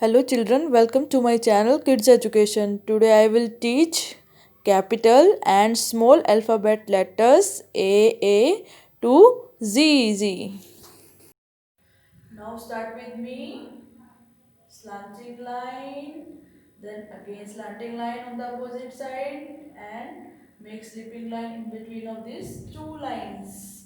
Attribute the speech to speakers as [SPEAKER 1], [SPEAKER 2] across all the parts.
[SPEAKER 1] Hello children, welcome to my channel Kids Education. Today I will teach capital and small alphabet letters A to Z. Now start with me. Slanting line, then again slanting line on the opposite side and make slipping line in between of these two lines.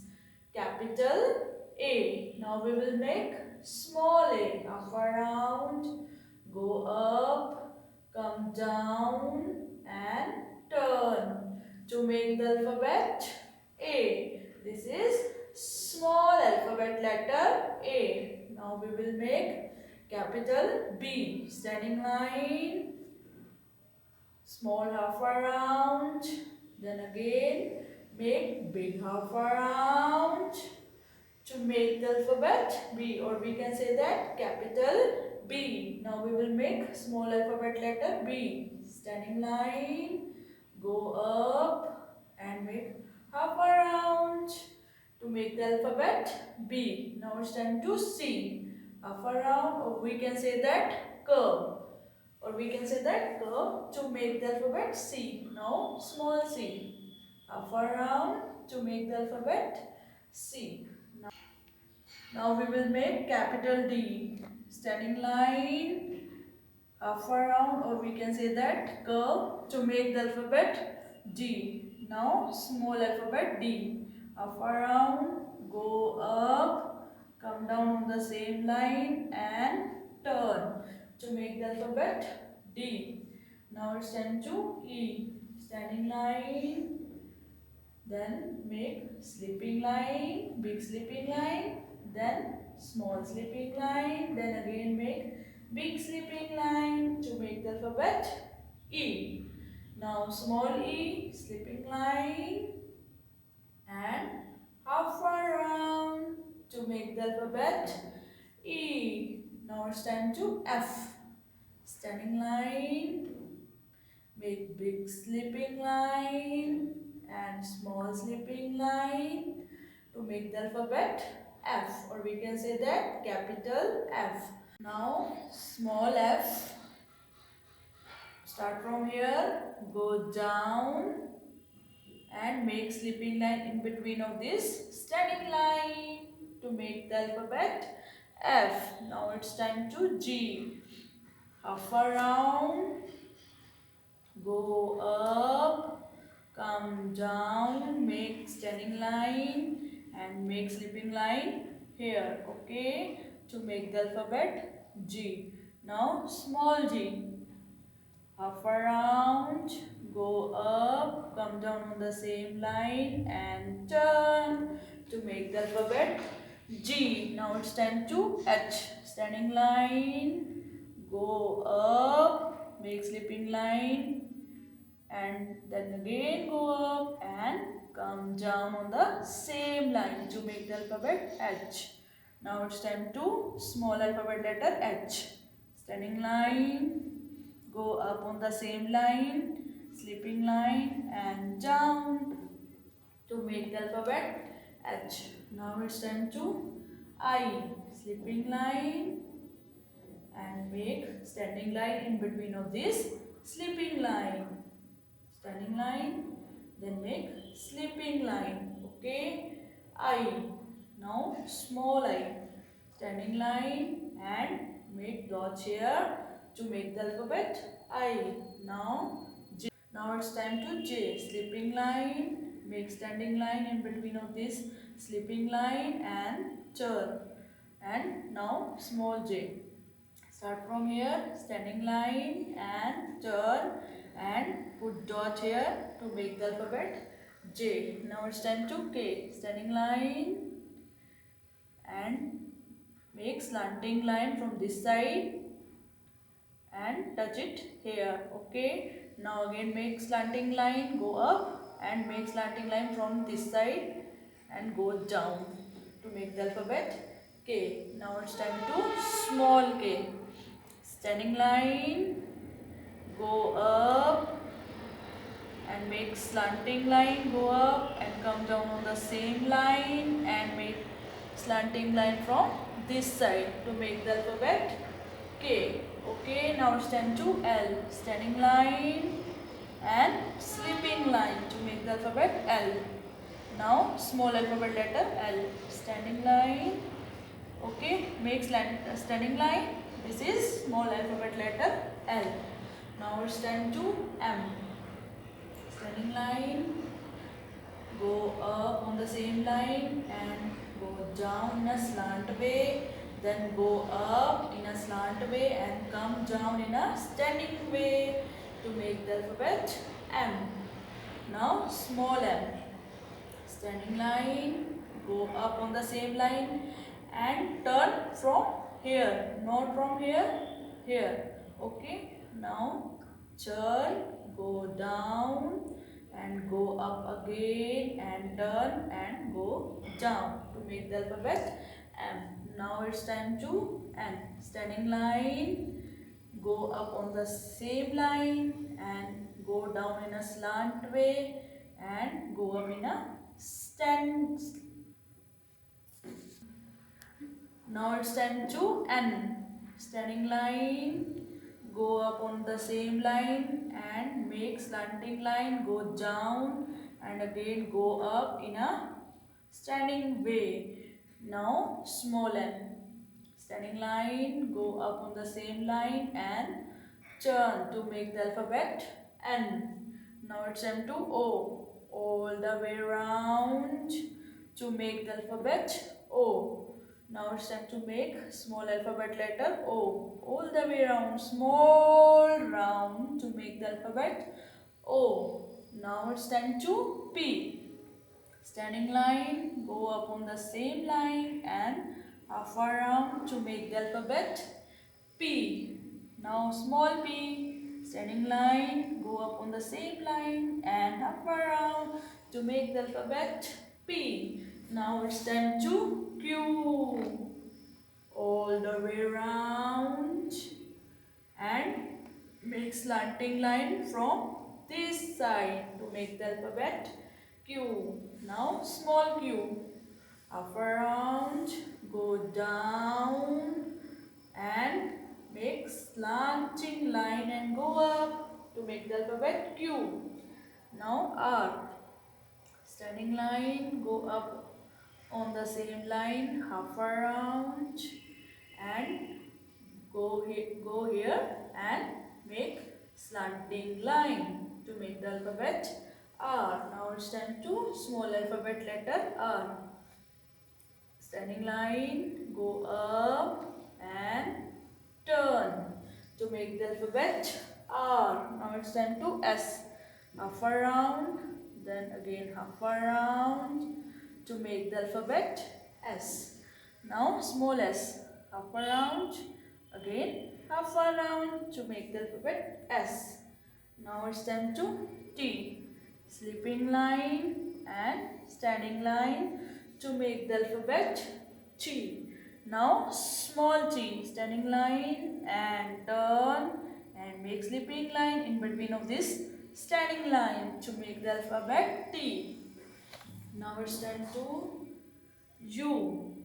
[SPEAKER 1] Capital A. Now we will make small a. Up around, go up, come down and turn to make the alphabet A. This is small alphabet letter A. Now we will make capital B. Standing line, small half around, then again make big half around to make the alphabet B, or we can say that capital B. Now we will make small alphabet letter B. Standing line, go up and make half around to make the alphabet B. Now it's time to C. Half around, or we can say that curve. Or we can say that curve to make the alphabet C. Now small c. Half around to make the alphabet C. Now we will make capital D. Standing line, half around, or we can say that curve to make the alphabet D. Now small alphabet D. Half around, go up, come down on the same line and turn to make the alphabet D. Now it's time to E. Standing line, then make slipping line, big slipping line, then small slipping line, then again make big slipping line to make the alphabet E. Now small e, slipping line and half around to make the alphabet E. Now it's time to F. Standing line, make big slipping line and small slipping line to make the alphabet F, or we can say that capital F. Now small f, start from here, go down and make slipping line in between of this standing line to make the alphabet F. Now it's time to G. Half around, go up, come down, make standing line and make slipping line here, okay, to make the alphabet G. Now small g, half around, go up, come down on the same line and turn to make the alphabet G. Now it's time to H. Standing line, go up, make slipping line and then again go up and come down on the same line to make the alphabet H. Now it's time to small alphabet letter H. Standing line, go up on the same line, slipping line and down to make the alphabet H. Now it's time to I. Slipping line and make standing line in between of this slipping line. Standing line, then make slipping line, okay. I. Now small I. Standing line and make dots here to make the alphabet I. Now J. Now it's time to J. Slipping line, make standing line in between of this slipping line and turn. And now small j. Start from here, standing line and turn and put dot here to make the alphabet J. Now it's time to K. Standing line and make slanting line from this side and touch it here, okay. Now again make slanting line, go up and make slanting line from this side and go down to make the alphabet K. Now it's time to small k. Standing line, go up and make slanting line, go up and come down on the same line and make slanting line from this side to make the alphabet K, Okay, now stand to L. Standing line and sleeping line to make the alphabet L. Now small alphabet letter L. Standing line. Okay, make standing line. This is small alphabet letter L. Now stand to M. Standing line. Go up on the same line and go down in a slant way, then go up in a slant way and come down in a standing way to make the alphabet M. Now small m, standing line, go up on the same line and turn from here, not from here, here. Okay, now turn, go down and go up again and turn and go down to make the alphabet M. Now it's time to N. Standing line, go up on the same line and go down in a slant way and go up in a stand. Now it's time to N. Standing line, go up on the same line and make slanting line, go down and again go up in a standing way. Now small n. Standing line, go up on the same line and turn to make the alphabet N. Now it's time to O. All the way around to make the alphabet O. Now it's time to make small alphabet letter O. All the way around, small round to make the alphabet O. Now it's time to P. Standing line, go up on the same line and half around to make the alphabet P. Now small p, standing line, go up on the same line and half around to make the alphabet P. Now it's time to Q. All the way around and make slanting line from this side to make the alphabet Q. Now small q. Up around, go down and make slanting line and go up to make the alphabet Q. Now R. Standing line, go up on the same line, half around and go here and make slanting line to make the alphabet R. Now it's time to small alphabet letter R. Standing line, go up and turn to make the alphabet R. Now it's time to S. Half around, then again half around to make the alphabet S. Now small s. Half around, again half around to make the alphabet S. Now it's time to T. Sleeping line and standing line to make the alphabet T. Now small t, standing line and turn and make sleeping line in between of this standing line to make the alphabet T. Now it's time to U.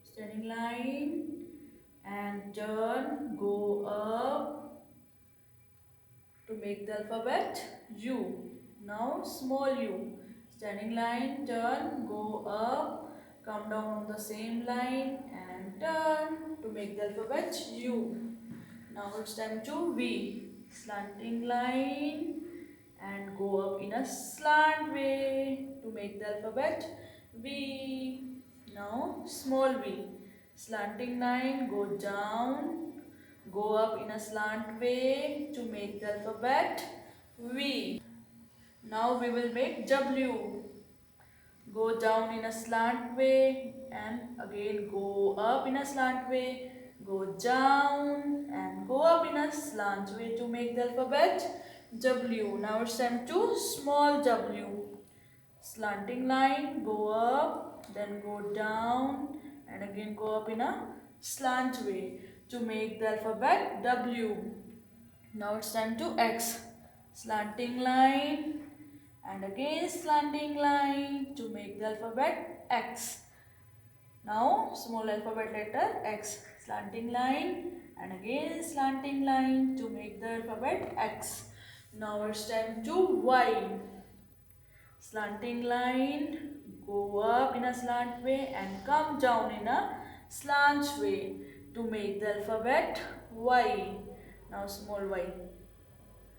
[SPEAKER 1] Standing line and turn, go up to make the alphabet U. Now small u. Standing line, turn, go up, come down on the same line and turn to make the alphabet U. Now it's time to V. Slanting line and go up in a slant way to make the alphabet V. Now small v. Slanting line, go down, go up in a slant way to make the alphabet V. Now we will make W. Go down in a slant way and again go up in a slant way. Go down and go up in a slant way to make the alphabet W. Now it's time to small w. Slanting line, go up, then go down and again go up in a slant way to make the alphabet W. Now it's time to X. Slanting line and again slanting line to make the alphabet X. Now small alphabet letter X. Slanting line and again slanting line to make the alphabet X. Now it's time to Y. Slanting line, go up in a slant way and come down in a slant way to make the alphabet Y. Now small y.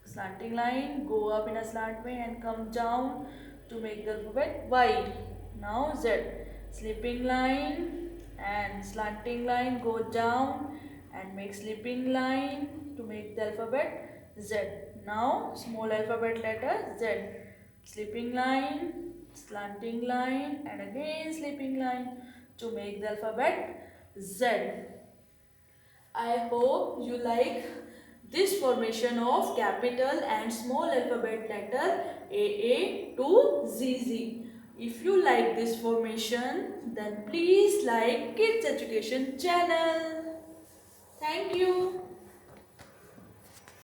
[SPEAKER 1] Slanting line, go up in a slant way and come down to make the alphabet Y. Now Z. Slipping line and slanting line, go down and make slipping line to make the alphabet Z. Now small alphabet letter Z. Slipping line, slanting line and again slipping line to make the alphabet Z. I hope you like this formation of capital and small alphabet letter AA to ZZ. If you like this formation, then please like Kids Education channel. Thank you.